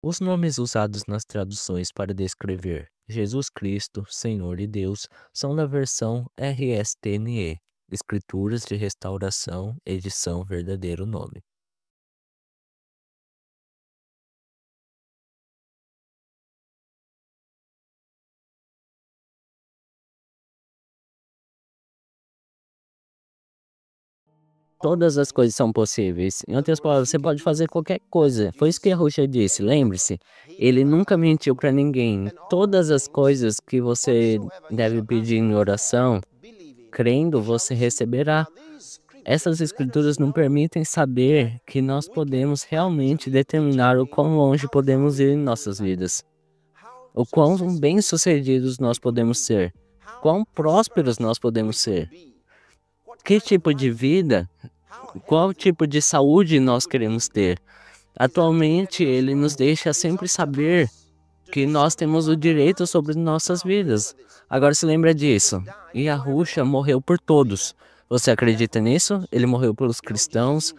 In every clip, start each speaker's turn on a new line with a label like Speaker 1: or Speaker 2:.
Speaker 1: Os nomes usados nas traduções para descrever Jesus Cristo, Senhor e Deus, são da versão RSTNE, Escrituras de Restauração, edição verdadeiro nome. Todas as coisas são possíveis. Em outras palavras, você pode fazer qualquer coisa. Foi isso que a Ruxa disse, lembre-se. Ele nunca mentiu para ninguém. Todas as coisas que você deve pedir em oração, crendo, você receberá. Essas escrituras nos permitem saber que nós podemos realmente determinar o quão longe podemos ir em nossas vidas, o quão bem-sucedidos nós podemos ser, quão prósperos nós podemos ser, que tipo de vida, qual tipo de saúde nós queremos ter. Atualmente, ele nos deixa sempre saber que nós temos o direito sobre nossas vidas. Agora se lembra disso. Yahushua morreu por todos. Você acredita nisso? Ele morreu pelos cristãos.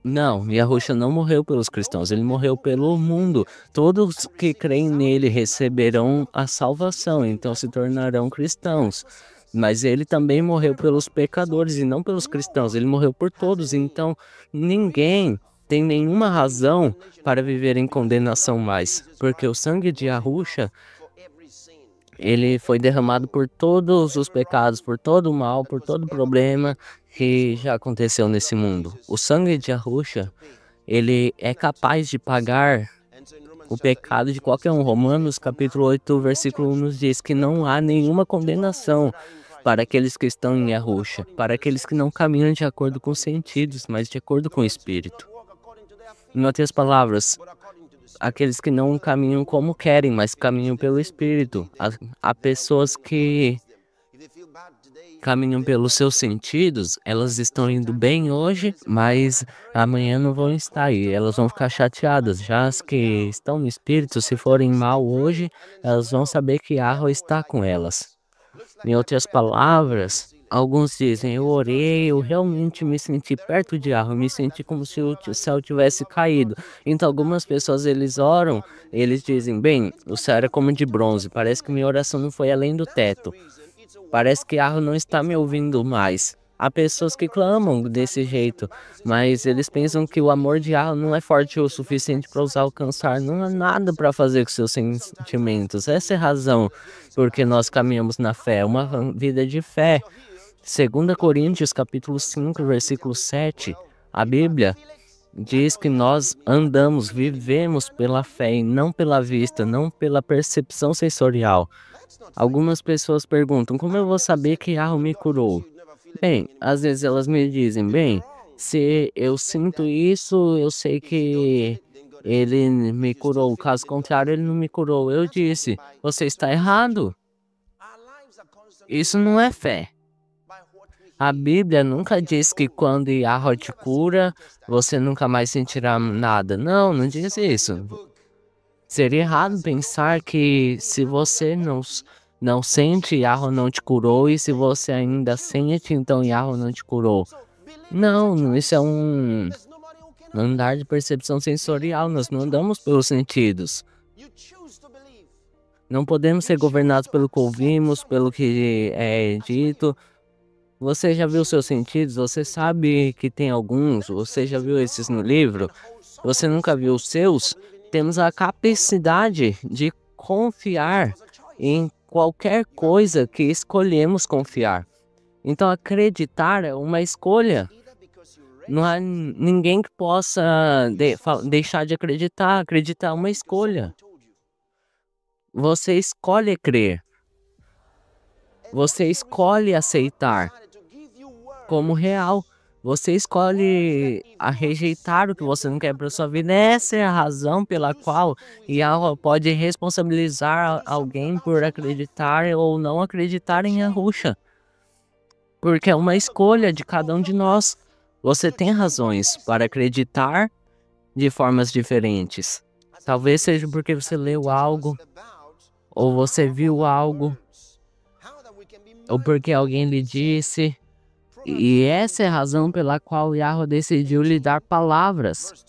Speaker 1: Não, Yahushua não morreu pelos cristãos, ele morreu pelo mundo. Todos que creem nele receberão a salvação, então se tornarão cristãos. Mas ele também morreu pelos pecadores e não pelos cristãos, ele morreu por todos. Então ninguém tem nenhuma razão para viver em condenação mais, porque o sangue de Yahushua, ele foi derramado por todos os pecados, por todo o mal, por todo o problema que já aconteceu nesse mundo. O sangue de Yahushua, ele é capaz de pagar o pecado de qualquer um. Romanos capítulo 8, versículo 1 nos diz que não há nenhuma condenação para aqueles que estão em Yahushua, para aqueles que não caminham de acordo com os sentidos, mas de acordo com o Espírito. Em outras palavras, aqueles que não caminham como querem, mas caminham pelo Espírito. Há pessoas que caminham pelos seus sentidos, elas estão indo bem hoje, mas amanhã não vão estar aí, elas vão ficar chateadas. Já as que estão no Espírito, se forem mal hoje, elas vão saber que Yahweh está com elas. Em outras palavras, alguns dizem, eu orei, eu realmente me senti perto de Yahweh, me senti como se o céu tivesse caído. Então algumas pessoas, eles oram, eles dizem, bem, o céu era como de bronze, parece que minha oração não foi além do teto. Parece que Yahweh não está me ouvindo mais. Há pessoas que clamam desse jeito, mas eles pensam que o amor de Yahweh não é forte o suficiente para os alcançar. Não há nada para fazer com seus sentimentos. Essa é a razão porque nós caminhamos na fé, uma vida de fé. 2 Coríntios capítulo 5, versículo 7, a Bíblia diz que nós andamos, vivemos pela fé e não pela vista, não pela percepção sensorial. Algumas pessoas perguntam, como eu vou saber que Yahweh me curou? Bem, às vezes elas me dizem, bem, se eu sinto isso, eu sei que ele me curou. Caso contrário, ele não me curou. Eu disse, você está errado. Isso não é fé. A Bíblia nunca diz que quando Yahweh te cura, você nunca mais sentirá nada. Não, não diz isso. Seria errado pensar que se você não sente, Yahweh não te curou, e se você ainda sente, então Yahweh não te curou. Não, isso é um andar de percepção sensorial, nós não andamos pelos sentidos. Não podemos ser governados pelo que ouvimos, pelo que é dito. Você já viu seus sentidos? Você sabe que tem alguns? Você já viu esses no livro? Você nunca viu os seus? Temos a capacidade de confiar em qualquer coisa que escolhemos confiar. Então acreditar é uma escolha. Não há ninguém que possa deixar de acreditar. Acreditar é uma escolha. Você escolhe crer. Você escolhe aceitar como real. Você escolhe a rejeitar o que você não quer para sua vida. Essa é a razão pela qual Yahweh pode responsabilizar alguém por acreditar ou não acreditar em Yahushua. Porque é uma escolha de cada um de nós. Você tem razões para acreditar de formas diferentes. Talvez seja porque você leu algo, ou você viu algo, ou porque alguém lhe disse. E essa é a razão pela qual Yahweh decidiu lhe dar palavras.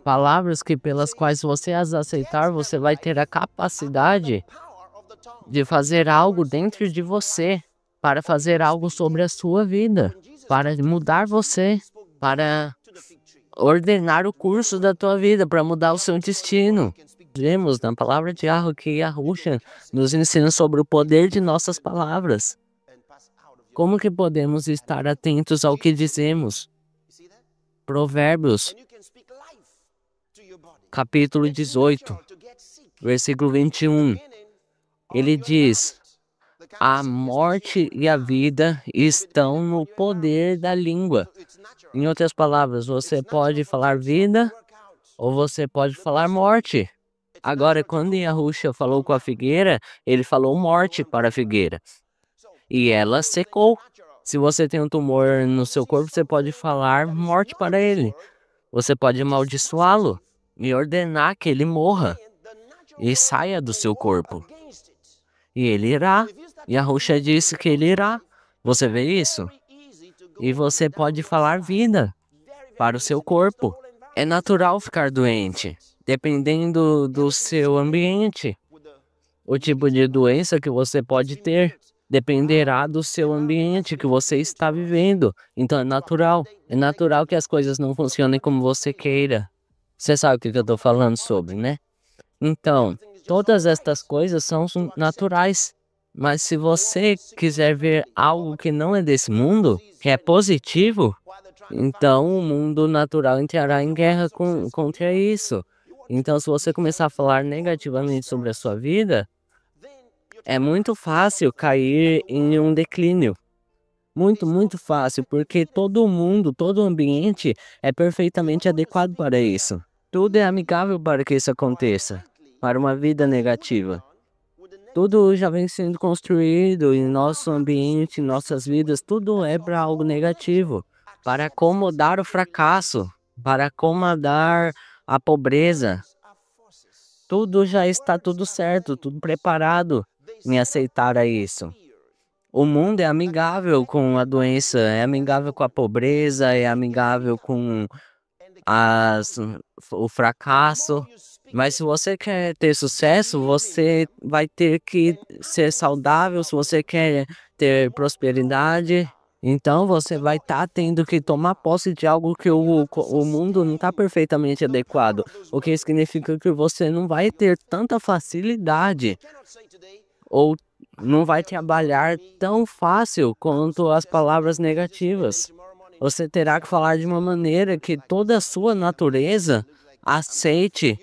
Speaker 1: Palavras que pelas quais você as aceitar, você vai ter a capacidade de fazer algo dentro de você, para fazer algo sobre a sua vida, para mudar você, para ordenar o curso da tua vida, para mudar o seu destino. Vemos na palavra de Yahweh que Yahusha nos ensina sobre o poder de nossas palavras. Como que podemos estar atentos ao que dizemos? Provérbios, capítulo 18, versículo 21. Ele diz: a morte e a vida estão no poder da língua. Em outras palavras, você pode falar vida ou você pode falar morte. Agora, quando Yahusha falou com a figueira, ele falou morte para a figueira. E ela secou. Se você tem um tumor no seu corpo, você pode falar morte para ele. Você pode amaldiçoá-lo e ordenar que ele morra e saia do seu corpo. E ele irá. Yahusha disse que ele irá. Você vê isso? E você pode falar vida para o seu corpo. É natural ficar doente, dependendo do seu ambiente. O tipo de doença que você pode ter dependerá do seu ambiente que você está vivendo. Então é natural. É natural que as coisas não funcionem como você queira. Você sabe o que eu estou falando sobre, né? Então, todas estas coisas são naturais. Mas se você quiser ver algo que não é desse mundo, que é positivo, então o mundo natural entrará em guerra contra isso. Então, se você começar a falar negativamente sobre a sua vida, é muito fácil cair em um declínio. Muito, muito fácil, porque todo mundo, todo ambiente é perfeitamente adequado para isso. Tudo é amigável para que isso aconteça, para uma vida negativa. Tudo já vem sendo construído em nosso ambiente, em nossas vidas, tudo é para algo negativo, para acomodar o fracasso, para acomodar a pobreza. Tudo já está tudo certo, tudo preparado em aceitar a isso. O mundo é amigável com a doença, é amigável com a pobreza, é amigável com o fracasso. Mas se você quer ter sucesso, você vai ter que ser saudável. Se você quer ter prosperidade, então você vai estar tendo que tomar posse de algo que o mundo não está perfeitamente adequado. O que significa que você não vai ter tanta facilidade ou não vai trabalhar tão fácil quanto as palavras negativas. Você terá que falar de uma maneira que toda a sua natureza aceite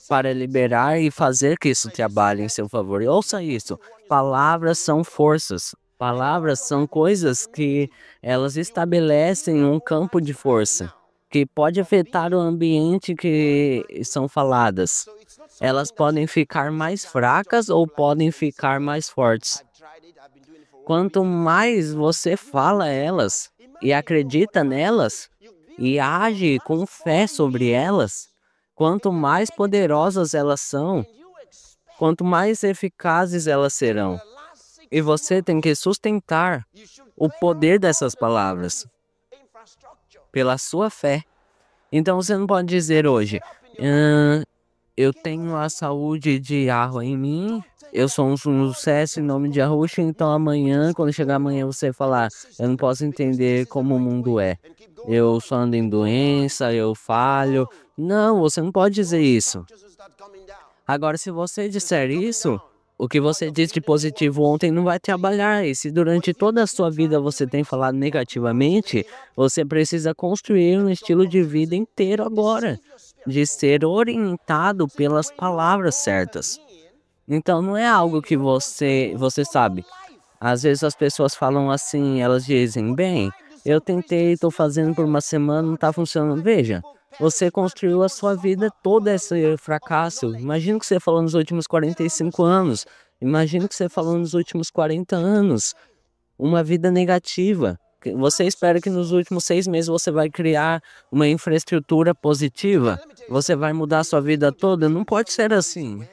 Speaker 1: para liberar e fazer que isso trabalhe em seu favor. E ouça isso, palavras são forças. Palavras são coisas que elas estabelecem um campo de força que pode afetar o ambiente que são faladas. Elas podem ficar mais fracas ou podem ficar mais fortes. Quanto mais você fala elas e acredita nelas e age com fé sobre elas, quanto mais poderosas elas são, quanto mais eficazes elas serão. E você tem que sustentar o poder dessas palavras pela sua fé. Então você não pode dizer hoje, eu tenho a saúde de Yahweh em mim, eu sou um sucesso em nome de Yahusha, então amanhã, quando chegar amanhã, você falar, eu não posso entender como o mundo é. Eu só ando em doença, eu falho. Não, você não pode dizer isso. Agora, se você disser isso, o que você disse de positivo ontem não vai trabalhar. E se durante toda a sua vida você tem falado negativamente, você precisa construir um estilo de vida inteiro agora, de ser orientado pelas palavras certas. Então não é algo que você sabe. Às vezes as pessoas falam assim, elas dizem, bem, eu tentei, estou fazendo por uma semana, não está funcionando. Veja, você construiu a sua vida todo esse fracasso. Imagina o que você falou nos últimos 45 anos. Imagina o que você falou nos últimos 40 anos. Uma vida negativa. Você espera que nos últimos 6 meses você vai criar uma infraestrutura positiva? Você vai mudar a sua vida toda? Não pode ser assim.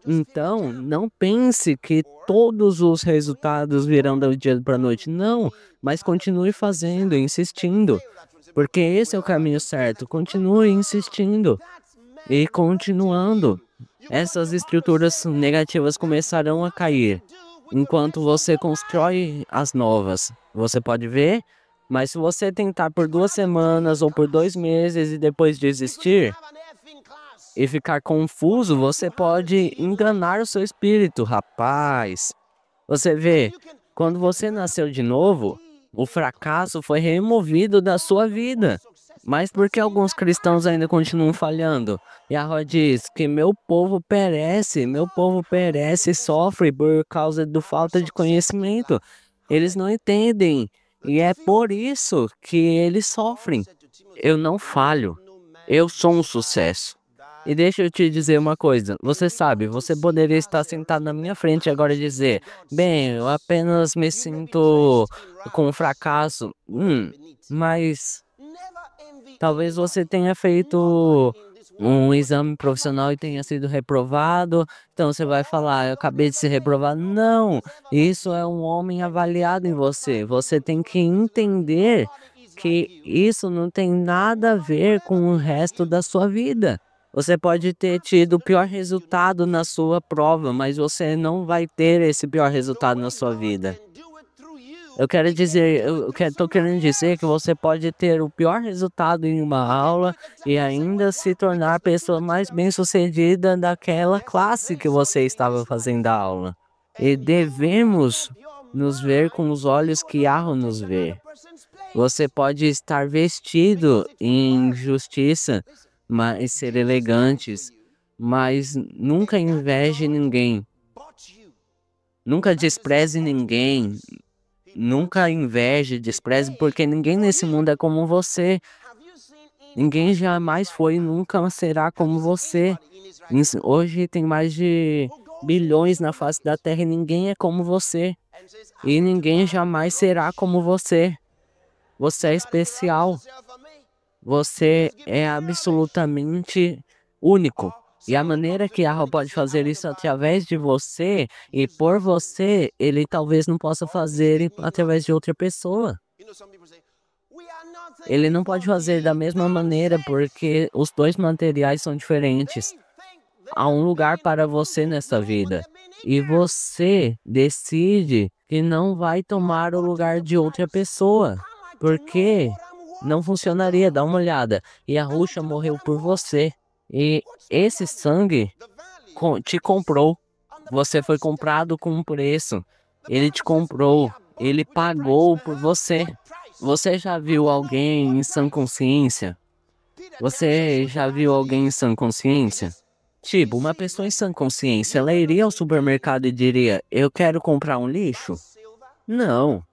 Speaker 1: Então, não pense que todos os resultados virão do dia para a noite. Não, mas continue fazendo, insistindo. Porque esse é o caminho certo. Continue insistindo. E continuando, essas estruturas negativas começarão a cair, enquanto você constrói as novas. Você pode ver, mas se você tentar por 2 semanas ou por 2 meses e depois desistir e ficar confuso, você pode enganar o seu espírito, rapaz. Você vê, quando você nasceu de novo, o fracasso foi removido da sua vida. Mas por que alguns cristãos ainda continuam falhando? Yahweh diz que meu povo perece e sofre por causa da falta de conhecimento. Eles não entendem, e é por isso que eles sofrem. Eu não falho, eu sou um sucesso. E deixa eu te dizer uma coisa, você sabe, você poderia estar sentado na minha frente agora e dizer, bem, eu apenas me sinto com um fracasso. Mas talvez você tenha feito um exame profissional e tenha sido reprovado, então você vai falar, eu acabei de ser reprovado. Não, isso é um homem avaliado em você. Você tem que entender que isso não tem nada a ver com o resto da sua vida. Você pode ter tido o pior resultado na sua prova, mas você não vai ter esse pior resultado na sua vida. Eu quero dizer, tô querendo dizer que você pode ter o pior resultado em uma aula e ainda se tornar a pessoa mais bem-sucedida daquela classe que você estava fazendo a aula. E devemos nos ver com os olhos que Yahweh nos vê. Você pode estar vestido em justiça, mas ser elegantes, mas nunca inveje ninguém. Nunca despreze ninguém. Nunca inveje, despreze, porque ninguém nesse mundo é como você. Ninguém jamais foi e nunca será como você. Hoje tem mais de bilhões na face da Terra e ninguém é como você. E ninguém jamais será como você. Você é especial. Você é absolutamente único. E a maneira que Yahweh pode fazer isso através de você e por você, ele talvez não possa fazer através de outra pessoa. Ele não pode fazer da mesma maneira porque os dois materiais são diferentes. Há um lugar para você nessa vida. E você decide que não vai tomar o lugar de outra pessoa. Porque não funcionaria, dá uma olhada. E a Ruxa morreu por você. E esse sangue te comprou. Você foi comprado com um preço. Ele te comprou. Ele pagou por você. Você já viu alguém em sã consciência? Você já viu alguém em sã consciência? Tipo, uma pessoa em sã consciência, ela iria ao supermercado e diria, eu quero comprar um lixo? Não.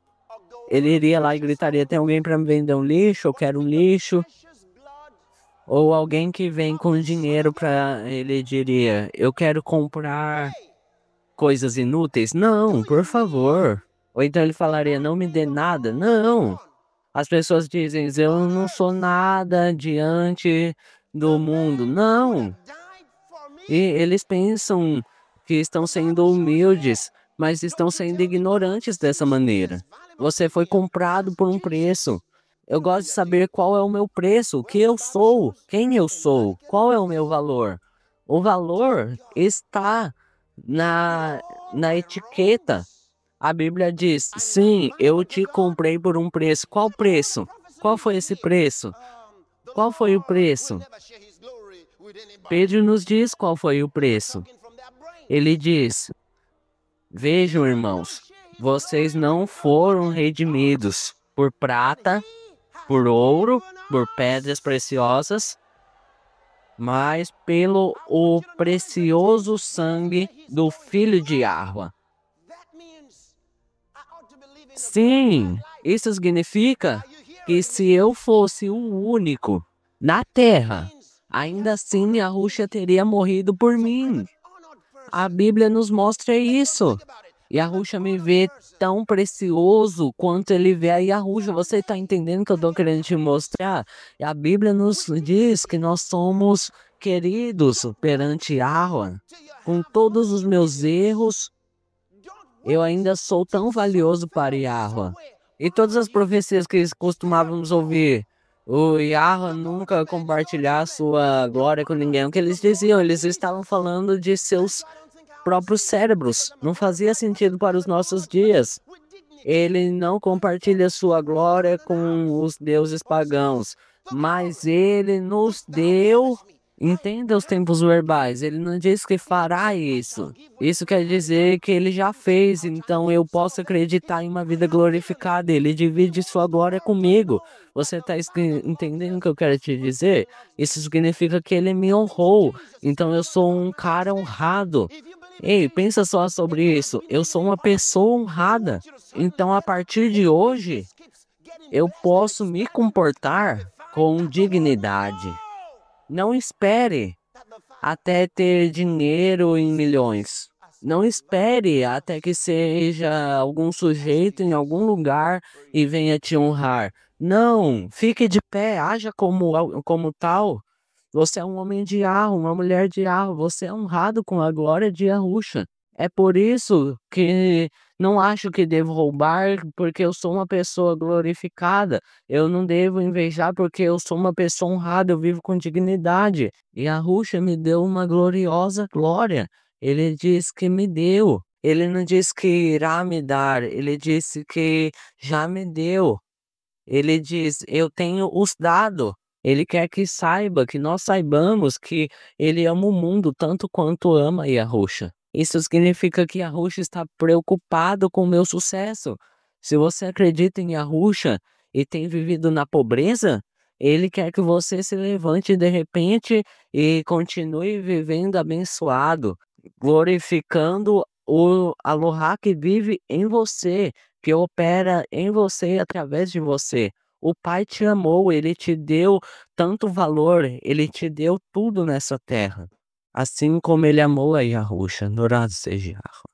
Speaker 1: Ele iria lá e gritaria, tem alguém para me vender um lixo? Eu quero um lixo. Ou alguém que vem com dinheiro para ele diria, eu quero comprar coisas inúteis? Não, por favor. Ou então ele falaria, não me dê nada? Não. As pessoas dizem, eu não sou nada diante do mundo. Não. E eles pensam que estão sendo humildes, mas estão sendo ignorantes dessa maneira. Você foi comprado por um preço. Eu gosto de saber qual é o meu preço, o que eu sou, quem eu sou, qual é o meu valor. O valor está na etiqueta. A Bíblia diz, sim, eu te comprei por um preço. Qual preço? Qual foi esse preço? Qual foi o preço? Pedro nos diz qual foi o preço. Ele diz, vejam, irmãos, vocês não foram redimidos por prata, por ouro, por pedras preciosas, mas pelo o precioso sangue do Filho de Yahweh. Sim, isso significa que se eu fosse o único na Terra, ainda assim Yahushua teria morrido por mim. A Bíblia nos mostra isso. Yahushua me vê tão precioso quanto ele vê a Yahushua. Você está entendendo o que eu estou querendo te mostrar? E a Bíblia nos diz que nós somos queridos perante Yahweh. Com todos os meus erros, eu ainda sou tão valioso para Yahweh. E todas as profecias que costumávamos ouvir, O Yahweh nunca compartilhar sua glória com ninguém. O que eles diziam? Eles estavam falando de seus próprios cérebros. Não fazia sentido para os nossos dias. Ele não compartilha sua glória com os deuses pagãos, mas ele nos deu. Entenda os tempos verbais, ele não diz que fará isso. Isso quer dizer que ele já fez, então eu posso acreditar em uma vida glorificada. Ele divide sua glória comigo. Você está entendendo o que eu quero te dizer? Isso significa que ele me honrou, então eu sou um cara honrado. Ei, pensa só sobre isso. Eu sou uma pessoa honrada. Então, a partir de hoje, eu posso me comportar com dignidade. Não espere até ter dinheiro em milhões. Não espere até que seja algum sujeito em algum lugar e venha te honrar. Não, fique de pé, haja como tal. Você é um homem de Yahweh, uma mulher de Yahweh, você é honrado com a glória de Yahusha. É por isso que não acho que devo roubar, porque eu sou uma pessoa glorificada. Eu não devo invejar, porque eu sou uma pessoa honrada, eu vivo com dignidade. E Yahusha me deu uma gloriosa glória. Ele diz que me deu. Ele não disse que irá me dar, ele disse que já me deu. Ele diz: "Eu tenho os dado". Ele quer que saiba, que nós saibamos que ele ama o mundo tanto quanto ama Yahusha. Isso significa que Yahusha está preocupado com o meu sucesso. Se você acredita em Yahusha e tem vivido na pobreza, ele quer que você se levante de repente e continue vivendo abençoado, glorificando o Aloha que vive em você, que opera em você e através de você. O Pai te amou, ele te deu tanto valor, ele te deu tudo nessa terra. Assim como ele amou a Yahusha, louvado seja Yahweh.